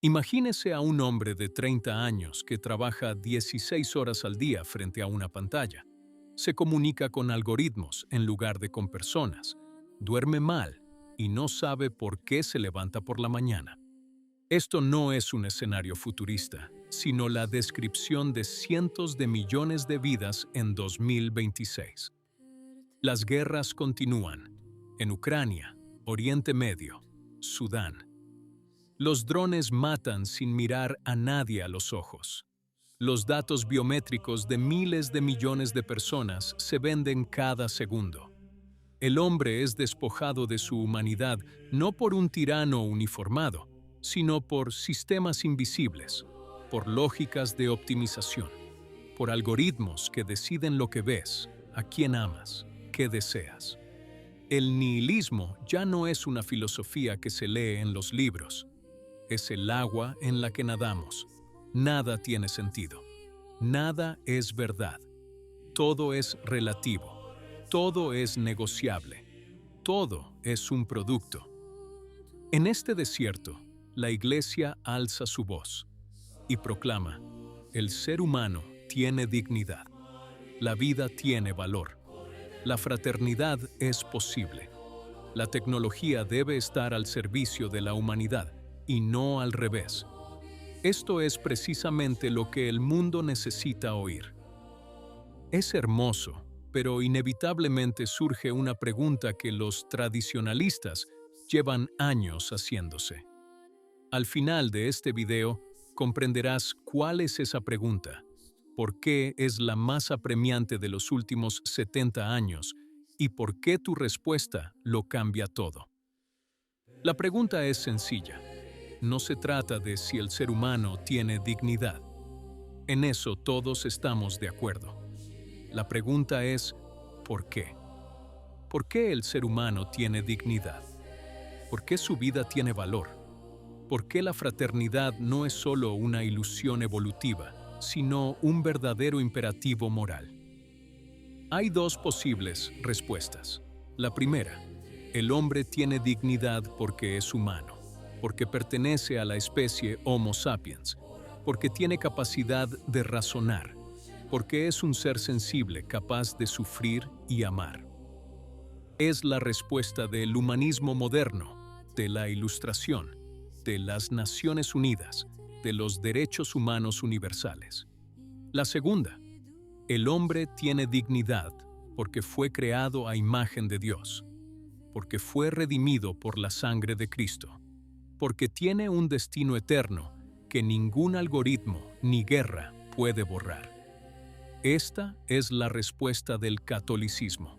Imagínese a un hombre de 30 años que trabaja 16 horas al día frente a una pantalla. Se comunica con algoritmos en lugar de con personas, duerme mal y no sabe por qué se levanta por la mañana. Esto no es un escenario futurista, sino la descripción de cientos de millones de vidas en 2026. Las guerras continúan en Ucrania, Oriente Medio, Sudán. Los drones matan sin mirar a nadie a los ojos. Los datos biométricos de miles de millones de personas se venden cada segundo. El hombre es despojado de su humanidad no por un tirano uniformado, sino por sistemas invisibles, por lógicas de optimización, por algoritmos que deciden lo que ves, a quién amas, qué deseas. El nihilismo ya no es una filosofía que se lee en los libros. Es el agua en la que nadamos. Nada tiene sentido. Nada es verdad. Todo es relativo. Todo es negociable. Todo es un producto. En este desierto, la Iglesia alza su voz y proclama: el ser humano tiene dignidad. La vida tiene valor. La fraternidad es posible. La tecnología debe estar al servicio de la humanidad y no al revés. Esto es precisamente lo que el mundo necesita oír. Es hermoso, pero inevitablemente surge una pregunta que los tradicionalistas llevan años haciéndose. Al final de este video, comprenderás cuál es esa pregunta, por qué es la más apremiante de los últimos 70 años y por qué tu respuesta lo cambia todo. La pregunta es sencilla. No se trata de si el ser humano tiene dignidad. En eso todos estamos de acuerdo. La pregunta es, ¿por qué? ¿Por qué el ser humano tiene dignidad? ¿Por qué su vida tiene valor? ¿Por qué la fraternidad no es solo una ilusión evolutiva, sino un verdadero imperativo moral? Hay dos posibles respuestas. La primera, el hombre tiene dignidad porque es humano, porque pertenece a la especie Homo sapiens, porque tiene capacidad de razonar, porque es un ser sensible capaz de sufrir y amar. Es la respuesta del humanismo moderno, de la Ilustración, de las Naciones Unidas, de los derechos humanos universales. La segunda, el hombre tiene dignidad porque fue creado a imagen de Dios, porque fue redimido por la sangre de Cristo, porque tiene un destino eterno que ningún algoritmo ni guerra puede borrar. Esta es la respuesta del catolicismo.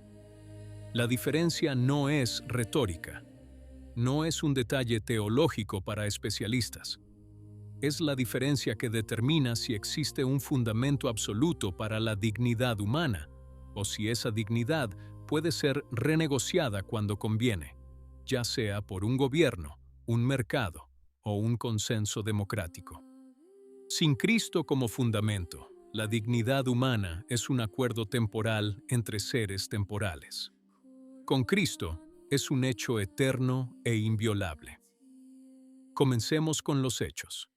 La diferencia no es retórica, no es un detalle teológico para especialistas. Es la diferencia que determina si existe un fundamento absoluto para la dignidad humana, o si esa dignidad puede ser renegociada cuando conviene, ya sea por un gobierno, un mercado o un consenso democrático. Sin Cristo como fundamento, la dignidad humana es un acuerdo temporal entre seres temporales. Con Cristo es un hecho eterno e inviolable. Comencemos con los hechos.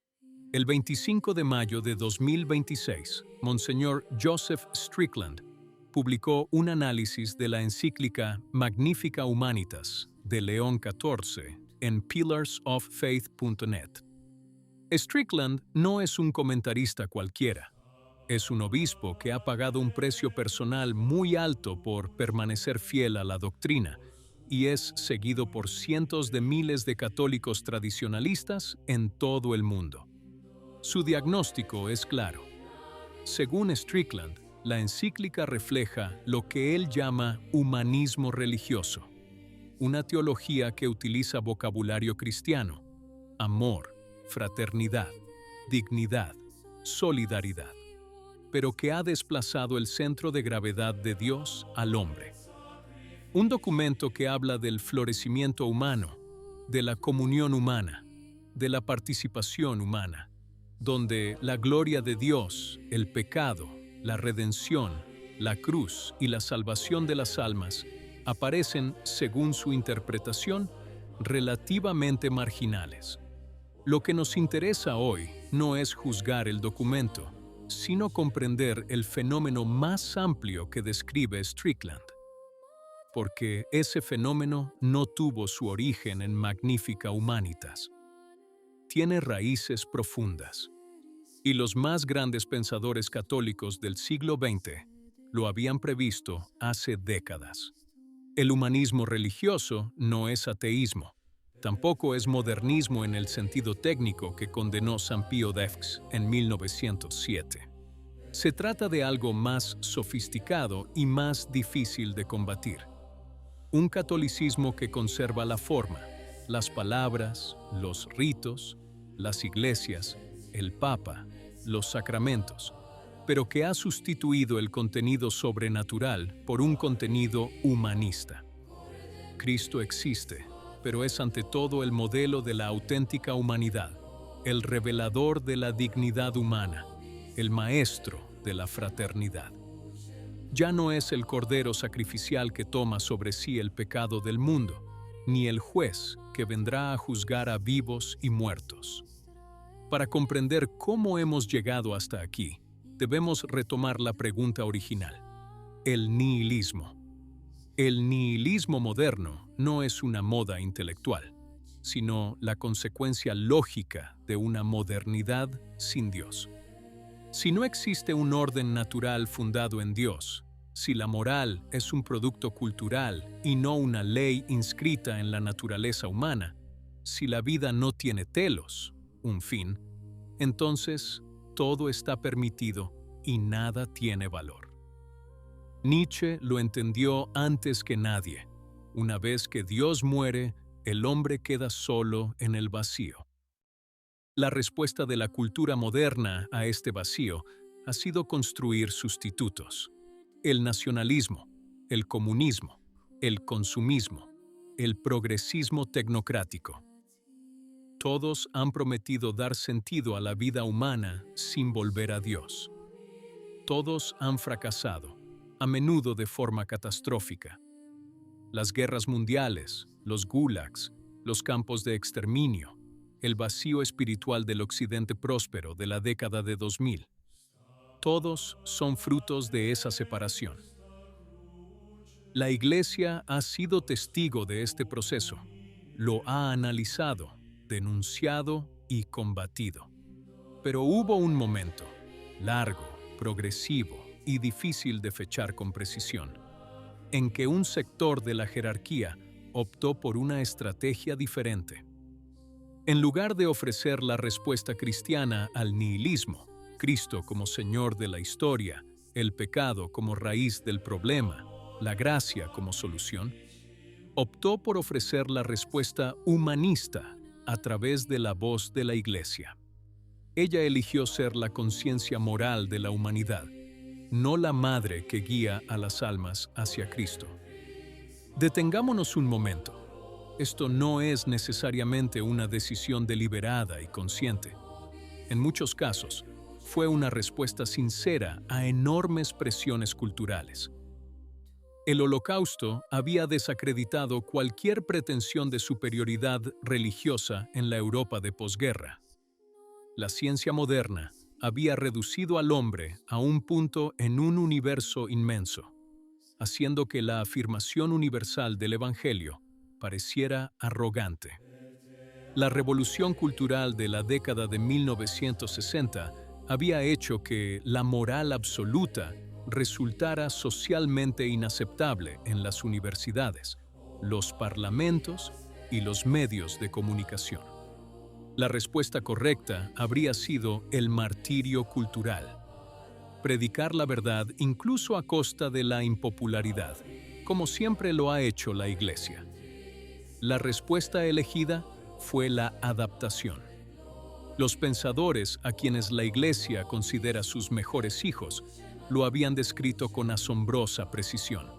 El 25 de mayo de 2026, Monseñor Joseph Strickland publicó un análisis de la encíclica Magnificat Humanitas de León XIV en pillarsoffaith.net. Strickland no es un comentarista cualquiera. Es un obispo que ha pagado un precio personal muy alto por permanecer fiel a la doctrina y es seguido por cientos de miles de católicos tradicionalistas en todo el mundo. Su diagnóstico es claro. Según Strickland, la encíclica refleja lo que él llama humanismo religioso, una teología que utiliza vocabulario cristiano, amor, fraternidad, dignidad, solidaridad, pero que ha desplazado el centro de gravedad de Dios al hombre. Un documento que habla del florecimiento humano, de la comunión humana, de la participación humana, donde la gloria de Dios, el pecado, la redención, la cruz y la salvación de las almas aparecen, según su interpretación, relativamente marginales. Lo que nos interesa hoy no es juzgar el documento, sino comprender el fenómeno más amplio que describe Strickland. Porque ese fenómeno no tuvo su origen en Magnifica Humanitas. Tiene raíces profundas. Y los más grandes pensadores católicos del siglo XX lo habían previsto hace décadas. El humanismo religioso no es ateísmo. Tampoco es modernismo en el sentido técnico que condenó San Pío X en 1907. Se trata de algo más sofisticado y más difícil de combatir. Un catolicismo que conserva la forma, las palabras, los ritos, las iglesias, el Papa, los sacramentos, pero que ha sustituido el contenido sobrenatural por un contenido humanista. Cristo existe, pero es ante todo el modelo de la auténtica humanidad, el revelador de la dignidad humana, el maestro de la fraternidad. Ya no es el cordero sacrificial que toma sobre sí el pecado del mundo, ni el juez que vendrá a juzgar a vivos y muertos. Para comprender cómo hemos llegado hasta aquí, debemos retomar la pregunta original: el nihilismo. El nihilismo moderno no es una moda intelectual, sino la consecuencia lógica de una modernidad sin Dios. Si no existe un orden natural fundado en Dios, si la moral es un producto cultural y no una ley inscrita en la naturaleza humana, si la vida no tiene telos, un fin, entonces todo está permitido y nada tiene valor. Nietzsche lo entendió antes que nadie. Una vez que Dios muere, el hombre queda solo en el vacío. La respuesta de la cultura moderna a este vacío ha sido construir sustitutos. El nacionalismo, el comunismo, el consumismo, el progresismo tecnocrático. Todos han prometido dar sentido a la vida humana sin volver a Dios. Todos han fracasado, a menudo de forma catastrófica. Las guerras mundiales, los gulags, los campos de exterminio, el vacío espiritual del Occidente próspero de la década de 2000. Todos son frutos de esa separación. La Iglesia ha sido testigo de este proceso, lo ha analizado, denunciado y combatido. Pero hubo un momento, largo, progresivo y difícil de fechar con precisión, en que un sector de la jerarquía optó por una estrategia diferente. En lugar de ofrecer la respuesta cristiana al nihilismo, Cristo como Señor de la historia, el pecado como raíz del problema, la gracia como solución, optó por ofrecer la respuesta humanista a través de la voz de la Iglesia. Ella eligió ser la conciencia moral de la humanidad, no la madre que guía a las almas hacia Cristo. Detengámonos un momento. Esto no es necesariamente una decisión deliberada y consciente. En muchos casos, fue una respuesta sincera a enormes presiones culturales. El Holocausto había desacreditado cualquier pretensión de superioridad religiosa en la Europa de posguerra. La ciencia moderna había reducido al hombre a un punto en un universo inmenso, haciendo que la afirmación universal del Evangelio pareciera arrogante. La revolución cultural de la década de 1960 había hecho que la moral absoluta resultara socialmente inaceptable en las universidades, los parlamentos y los medios de comunicación. La respuesta correcta habría sido el martirio cultural. Predicar la verdad incluso a costa de la impopularidad, como siempre lo ha hecho la Iglesia. La respuesta elegida fue la adaptación. Los pensadores a quienes la Iglesia considera sus mejores hijos lo habían descrito con asombrosa precisión.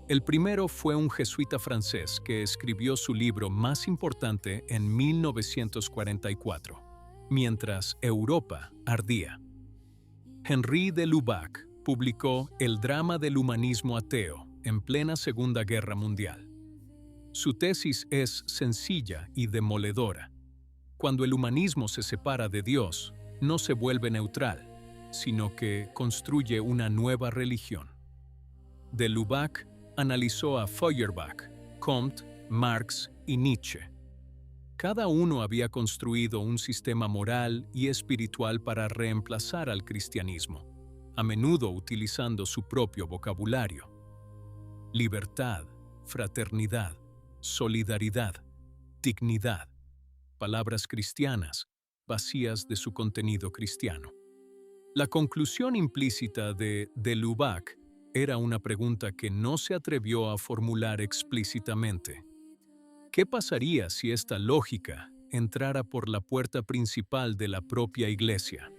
El primero fue un jesuita francés que escribió su libro más importante en 1944, mientras Europa ardía. Henri de Lubac publicó El drama del humanismo ateo en plena Segunda Guerra Mundial. Su tesis es sencilla y demoledora. Cuando el humanismo se separa de Dios, no se vuelve neutral, sino que construye una nueva religión. De Lubac analizó a Feuerbach, Comte, Marx y Nietzsche. Cada uno había construido un sistema moral y espiritual para reemplazar al cristianismo, a menudo utilizando su propio vocabulario. Libertad, fraternidad, solidaridad, dignidad. Palabras cristianas, vacías de su contenido cristiano. La conclusión implícita de Lubac era una pregunta que no se atrevió a formular explícitamente. ¿Qué pasaría si esta lógica entrara por la puerta principal de la propia Iglesia?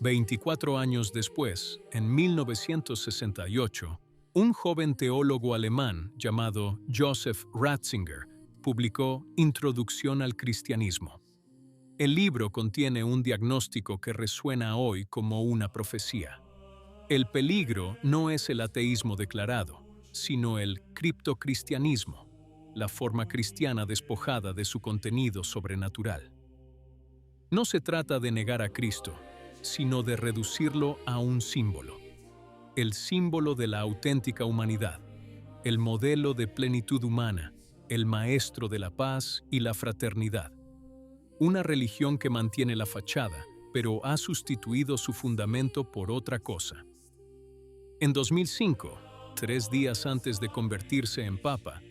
24 años después, en 1968, un joven teólogo alemán llamado Joseph Ratzinger publicó Introducción al Cristianismo. El libro contiene un diagnóstico que resuena hoy como una profecía. El peligro no es el ateísmo declarado, sino el criptocristianismo, la forma cristiana despojada de su contenido sobrenatural. No se trata de negar a Cristo, sino de reducirlo a un símbolo. El símbolo de la auténtica humanidad, el modelo de plenitud humana, el maestro de la paz y la fraternidad. Una religión que mantiene la fachada, pero ha sustituido su fundamento por otra cosa. En 2005, 3 días antes de convertirse en papa,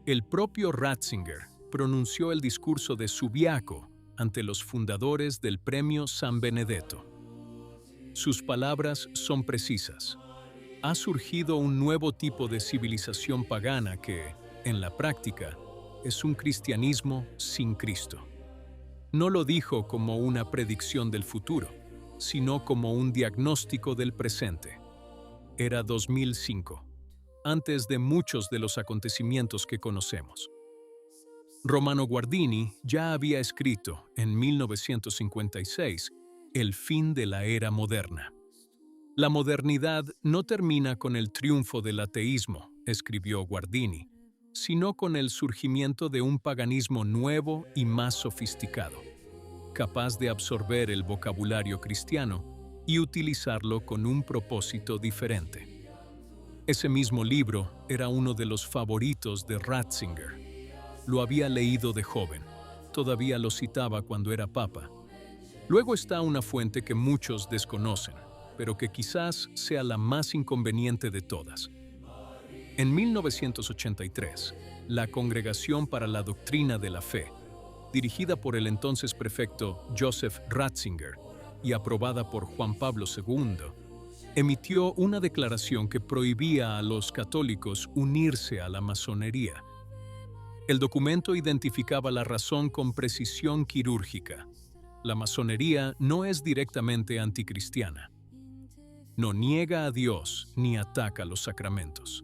el propio Ratzinger pronunció el discurso de Subiaco ante los fundadores del Premio San Benedetto. Sus palabras son precisas. Ha surgido un nuevo tipo de civilización pagana que, en la práctica, es un cristianismo sin Cristo. No lo dijo como una predicción del futuro, sino como un diagnóstico del presente. Era 2005, antes de muchos de los acontecimientos que conocemos. Romano Guardini ya había escrito, en 1956, El fin de la era moderna. La modernidad no termina con el triunfo del ateísmo, escribió Guardini, sino con el surgimiento de un paganismo nuevo y más sofisticado, capaz de absorber el vocabulario cristiano y utilizarlo con un propósito diferente. Ese mismo libro era uno de los favoritos de Ratzinger. Lo había leído de joven, todavía lo citaba cuando era papa. Luego está una fuente que muchos desconocen, pero que quizás sea la más inconveniente de todas. En 1983, la Congregación para la Doctrina de la Fe, dirigida por el entonces prefecto Joseph Ratzinger y aprobada por Juan Pablo II, emitió una declaración que prohibía a los católicos unirse a la masonería. El documento identificaba la razón con precisión quirúrgica. La masonería no es directamente anticristiana. No niega a Dios ni ataca los sacramentos.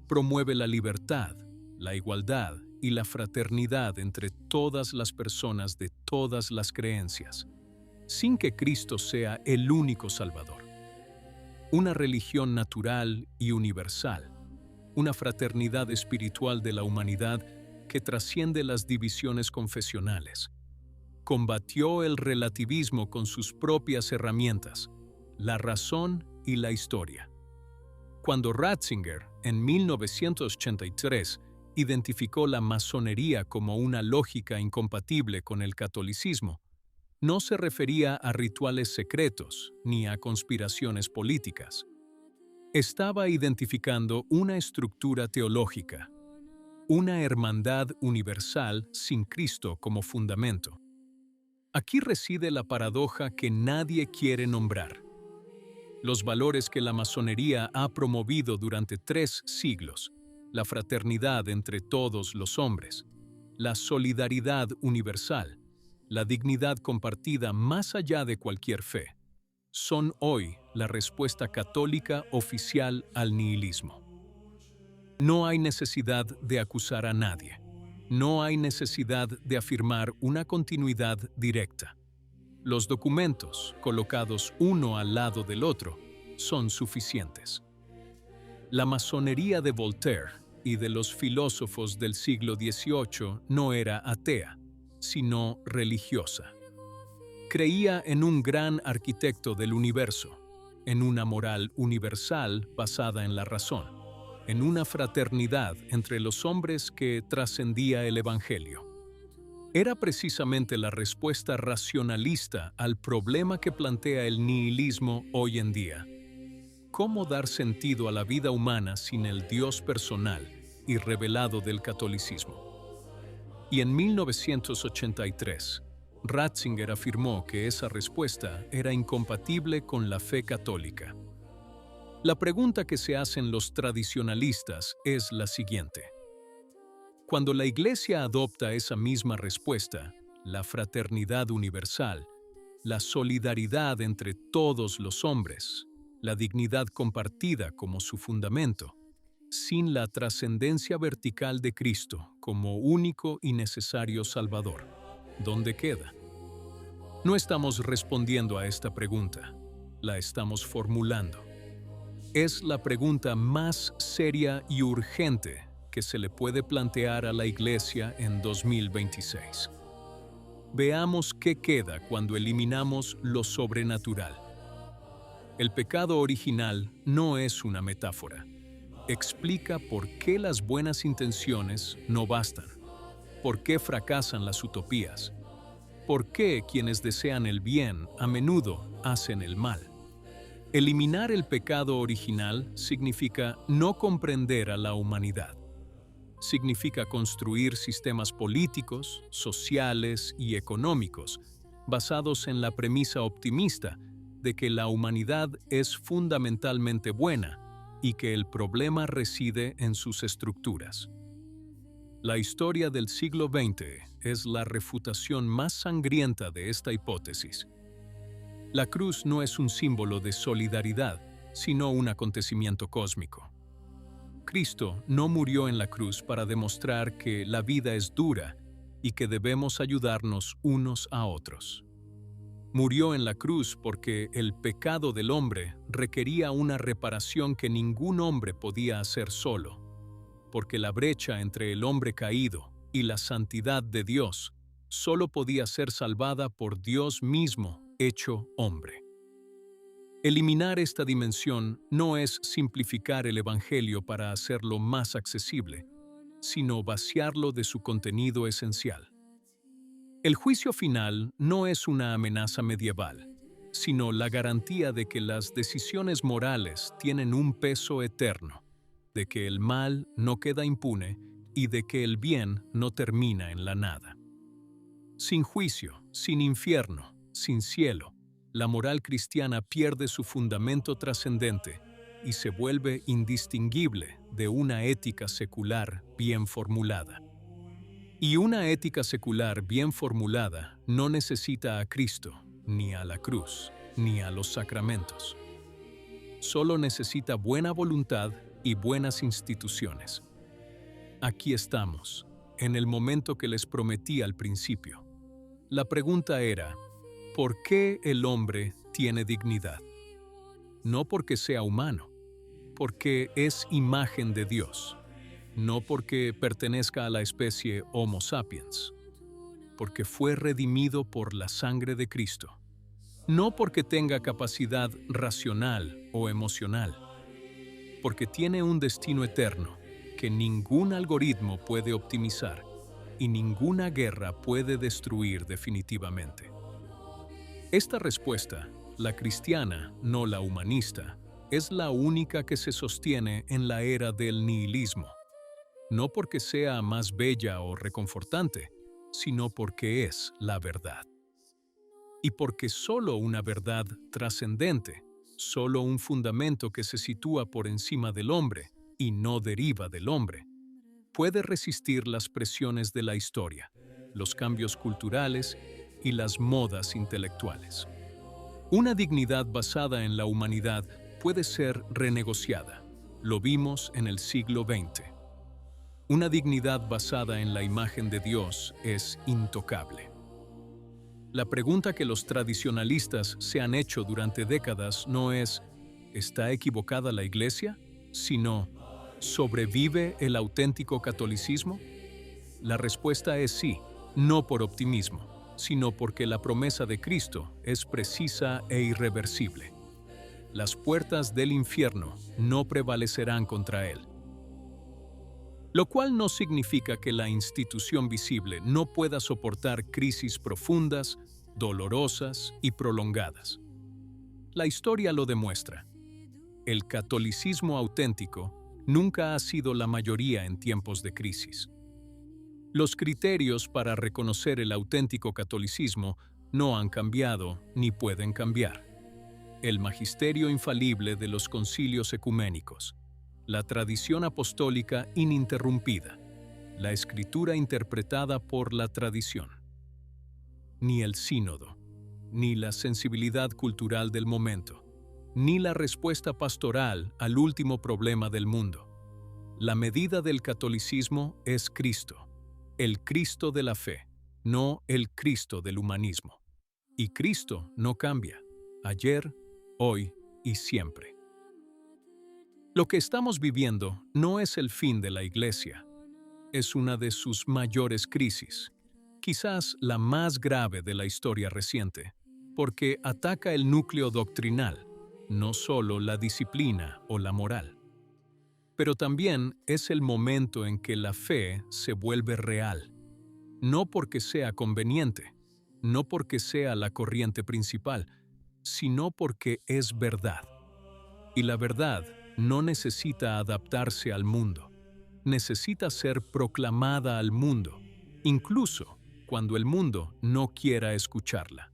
Promueve la libertad, la igualdad y la fraternidad entre todas las personas de todas las creencias, sin que Cristo sea el único Salvador. Una religión natural y universal, una fraternidad espiritual de la humanidad que trasciende las divisiones confesionales. Combatió el relativismo con sus propias herramientas, la razón y la historia. Cuando Ratzinger, en 1983, identificó la masonería como una lógica incompatible con el catolicismo, no se refería a rituales secretos ni a conspiraciones políticas. Estaba identificando una estructura teológica, una hermandad universal sin Cristo como fundamento. Aquí reside la paradoja que nadie quiere nombrar. Los valores que la masonería ha promovido durante 3 siglos, la fraternidad entre todos los hombres, la solidaridad universal, la dignidad compartida más allá de cualquier fe, son hoy la respuesta católica oficial al nihilismo. No hay necesidad de acusar a nadie. No hay necesidad de afirmar una continuidad directa. Los documentos, colocados uno al lado del otro, son suficientes. La masonería de Voltaire y de los filósofos del siglo XVIII no era atea, sino religiosa. Creía en un gran arquitecto del universo, en una moral universal basada en la razón, en una fraternidad entre los hombres que trascendía el Evangelio. Era precisamente la respuesta racionalista al problema que plantea el nihilismo hoy en día. ¿Cómo dar sentido a la vida humana sin el Dios personal y revelado del catolicismo? Y en 1983, Ratzinger afirmó que esa respuesta era incompatible con la fe católica. La pregunta que se hacen los tradicionalistas es la siguiente. Cuando la Iglesia adopta esa misma respuesta, la fraternidad universal, la solidaridad entre todos los hombres, la dignidad compartida como su fundamento, sin la trascendencia vertical de Cristo como único y necesario Salvador, ¿dónde queda? No estamos respondiendo a esta pregunta, la estamos formulando. Es la pregunta más seria y urgente que se le puede plantear a la Iglesia en 2026. Veamos qué queda cuando eliminamos lo sobrenatural. El pecado original no es una metáfora. Explica por qué las buenas intenciones no bastan, por qué fracasan las utopías, por qué quienes desean el bien a menudo hacen el mal. Eliminar el pecado original significa no comprender a la humanidad. Significa construir sistemas políticos, sociales y económicos basados en la premisa optimista de que la humanidad es fundamentalmente buena y que el problema reside en sus estructuras. La historia del siglo XX es la refutación más sangrienta de esta hipótesis. La cruz no es un símbolo de solidaridad, sino un acontecimiento cósmico. Cristo no murió en la cruz para demostrar que la vida es dura y que debemos ayudarnos unos a otros. Murió en la cruz porque el pecado del hombre requería una reparación que ningún hombre podía hacer solo, porque la brecha entre el hombre caído y la santidad de Dios solo podía ser salvada por Dios mismo hecho hombre. Eliminar esta dimensión no es simplificar el Evangelio para hacerlo más accesible, sino vaciarlo de su contenido esencial. El juicio final no es una amenaza medieval, sino la garantía de que las decisiones morales tienen un peso eterno, de que el mal no queda impune y de que el bien no termina en la nada. Sin juicio, sin infierno, sin cielo, la moral cristiana pierde su fundamento trascendente y se vuelve indistinguible de una ética secular bien formulada. Y una ética secular bien formulada no necesita a Cristo, ni a la cruz, ni a los sacramentos. Solo necesita buena voluntad y buenas instituciones. Aquí estamos, en el momento que les prometí al principio. La pregunta era, ¿por qué el hombre tiene dignidad? No porque sea humano, porque es imagen de Dios. No porque pertenezca a la especie Homo sapiens, porque fue redimido por la sangre de Cristo. No porque tenga capacidad racional o emocional, porque tiene un destino eterno que ningún algoritmo puede optimizar y ninguna guerra puede destruir definitivamente. Esta respuesta, la cristiana, no la humanista, es la única que se sostiene en la era del nihilismo. No porque sea más bella o reconfortante, sino porque es la verdad. Y porque solo una verdad trascendente, solo un fundamento que se sitúa por encima del hombre y no deriva del hombre, puede resistir las presiones de la historia, los cambios culturales y las modas intelectuales. Una dignidad basada en la humanidad puede ser renegociada. Lo vimos en el siglo XX. Una dignidad basada en la imagen de Dios es intocable. La pregunta que los tradicionalistas se han hecho durante décadas no es ¿está equivocada la Iglesia?, sino ¿sobrevive el auténtico catolicismo? La respuesta es sí, no por optimismo, sino porque la promesa de Cristo es precisa e irreversible. Las puertas del infierno no prevalecerán contra él. Lo cual no significa que la institución visible no pueda soportar crisis profundas, dolorosas y prolongadas. La historia lo demuestra. El catolicismo auténtico nunca ha sido la mayoría en tiempos de crisis. Los criterios para reconocer el auténtico catolicismo no han cambiado ni pueden cambiar. El magisterio infalible de los concilios ecuménicos, la tradición apostólica ininterrumpida, la escritura interpretada por la tradición. Ni el sínodo, ni la sensibilidad cultural del momento, ni la respuesta pastoral al último problema del mundo. La medida del catolicismo es Cristo, el Cristo de la fe, no el Cristo del humanismo. Y Cristo no cambia, ayer, hoy y siempre. Lo que estamos viviendo no es el fin de la Iglesia, es una de sus mayores crisis, quizás la más grave de la historia reciente, porque ataca el núcleo doctrinal, no solo la disciplina o la moral. Pero también es el momento en que la fe se vuelve real, no porque sea conveniente, no porque sea la corriente principal, sino porque es verdad. Y la verdad no necesita adaptarse al mundo, necesita ser proclamada al mundo, incluso cuando el mundo no quiera escucharla.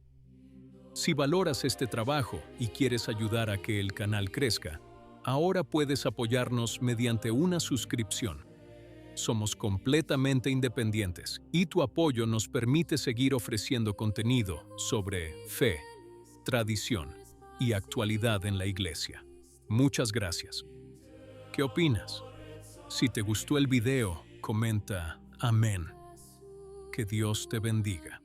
Si valoras este trabajo y quieres ayudar a que el canal crezca, ahora puedes apoyarnos mediante una suscripción. Somos completamente independientes y tu apoyo nos permite seguir ofreciendo contenido sobre fe, tradición y actualidad en la Iglesia. Muchas gracias. ¿Qué opinas? Si te gustó el video, comenta amén. Que Dios te bendiga.